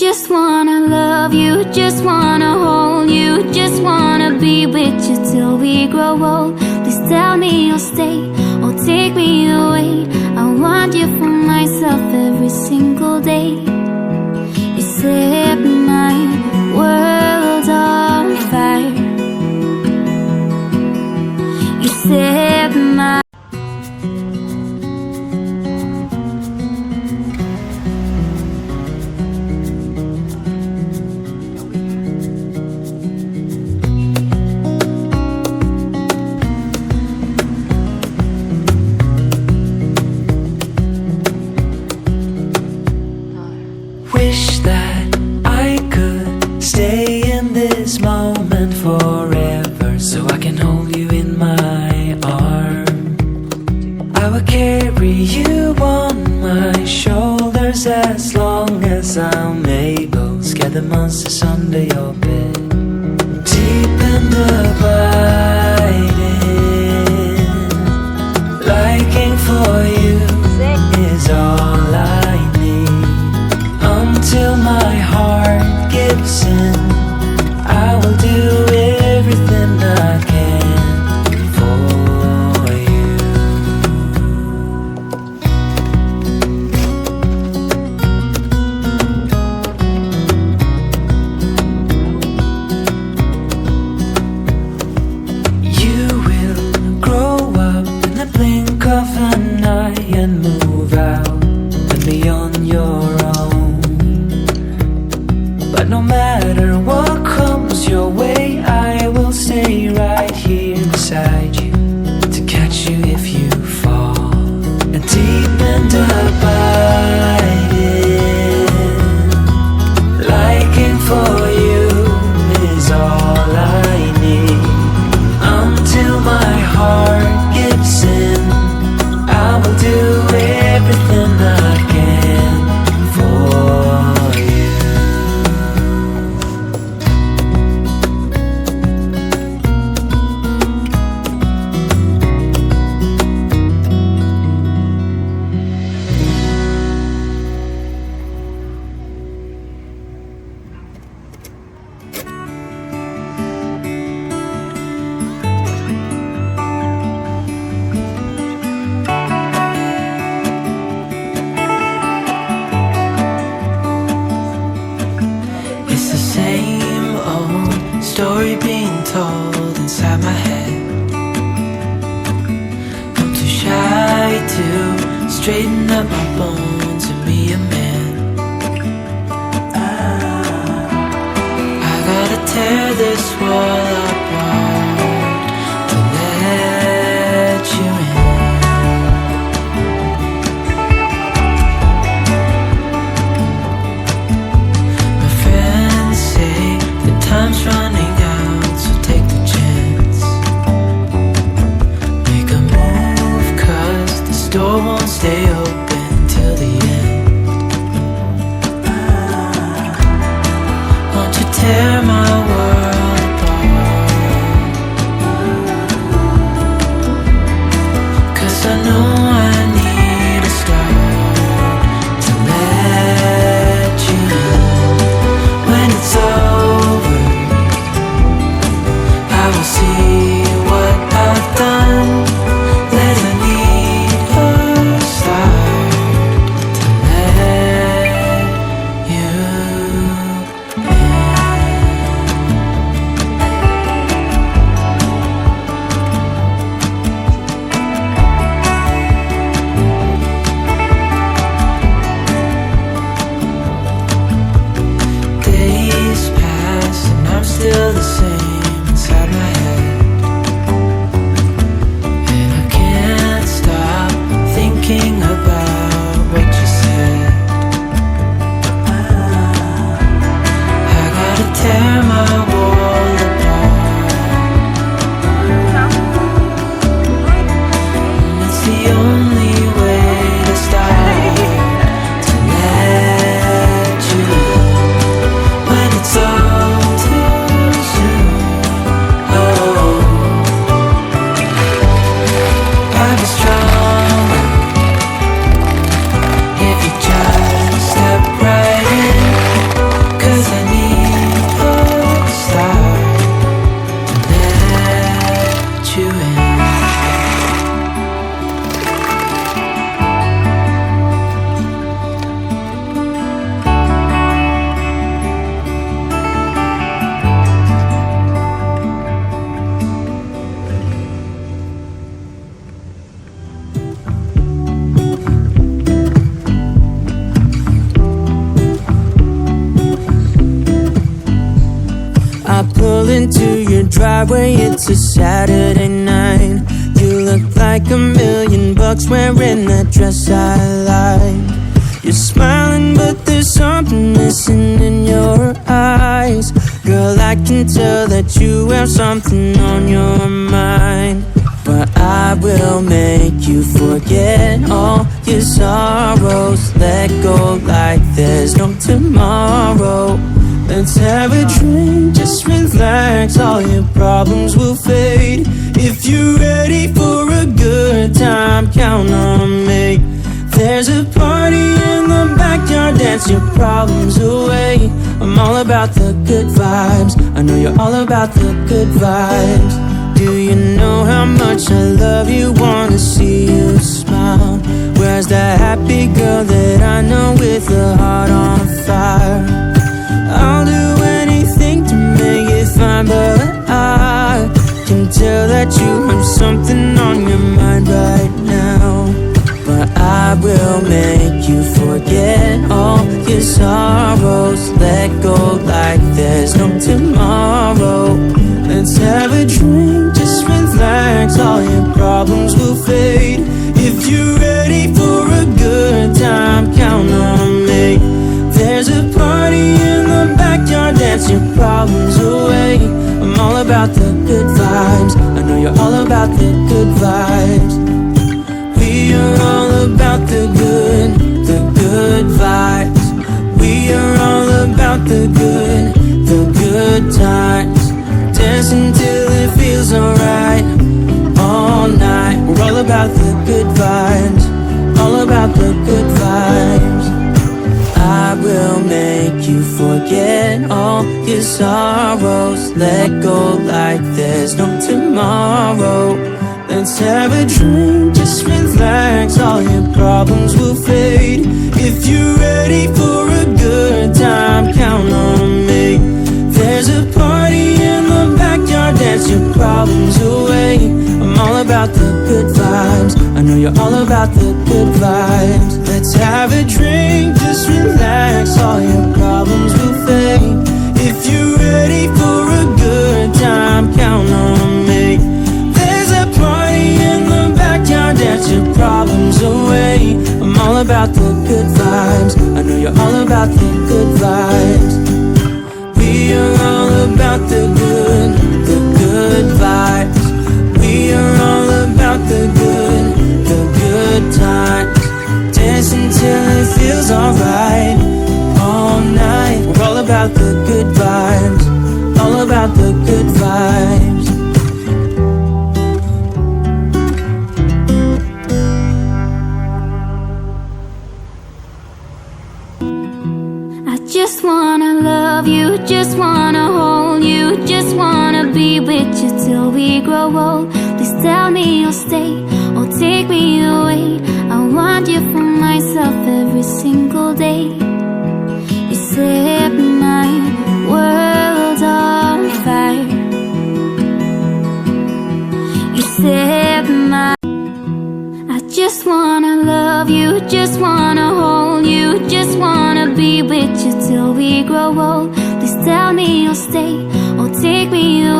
just wanna love you, just wanna hold you, just wanna be with you till we grow old. Please tell me you'll stay or take me away. I want you for myself every single day. You set my world on fire. You set my wish that I could stay in this moment forever, so I can hold you in my arms. I will carry you on my shoulders as long as I'm able. Scare the monsters under your bed. Deep and abiding, liking for you is all I need. Until my heart gives in, I will do everything I can for you. You will grow up in the blink of an eye and move out and be on your own. But no matter what comes your way, I will stay right here beside you to catch you if you fall. And deep and abiding, liking for you is all I need. Until my heart gives in, I will do everything I can for you. It's the same old story being told inside my head. I'm too shy to straighten up my bones and be a man. I gotta tear this wall apart to let you in. Time's running out, so take the chance. Make a move, 'cause this door won't stay open till the end. Won't you tear my world apart? 'Cause I know I need a start to let you in. When it's over, I will see what I've done. Let me need a start. your driveway, it's a Saturday night. You look like $1,000,000 wearing that dress I like. You're smiling, but there's something missing in your eyes. Girl, I can tell that you have something on your mind. But I will make you forget all your sorrows. Let go like there's no tomorrow. Let's have a drink, just relax, all your problems will fade. If you're ready for a good time, count on me. There's a party in the backyard, dance your problems away. I'm all about the good vibes, I know you're all about the good vibes. Do you know how much I love you, wanna see you smile? Where's that happy girl that I know with a heart on fire? I'll do anything to make it fine, but I can tell that you have something on your mind right now. But I will make you forget all your sorrows. Let go like there's no tomorrow. Let's have a drink, just relax, all your problems will fade. If you're ready for a good time, count on me. There's a party in the backyard, dance your problems away. I'm all about the good vibes, I know you're all about the good vibes. We are all about the good vibes. We are all about the good times. Dance until it feels alright, all night. We're all about the good vibes, all about the good vibes. I will make you forget all your sorrows. Let go like there's no tomorrow. Let's have a drink, just relax, all your problems will fade. If you're ready for a good time, count on me. There's a party in the backyard, dance your problems away. I'm all about the good vibes, I know you're all about the good vibes. Let's have a drink, just relax, all your problems will fade. If you're ready for a good time, count on me. There's a party in the backyard, dance your problems away. I'm all about the good vibes, I know you're all about the good vibes. We are all about the good vibes. We are all about the good times. Dance until it feels alright, all night. We're all about the good vibes, all about the good vibes. I just wanna love you, just wanna hold you, just wanna be with you till we grow old. Please tell me you'll stay or take me away. I want you for myself every single day. You set my world on fire. You set my... I just wanna love you, just wanna hold you, just wanna be with you till we grow old. Please tell me you'll stay or take me away.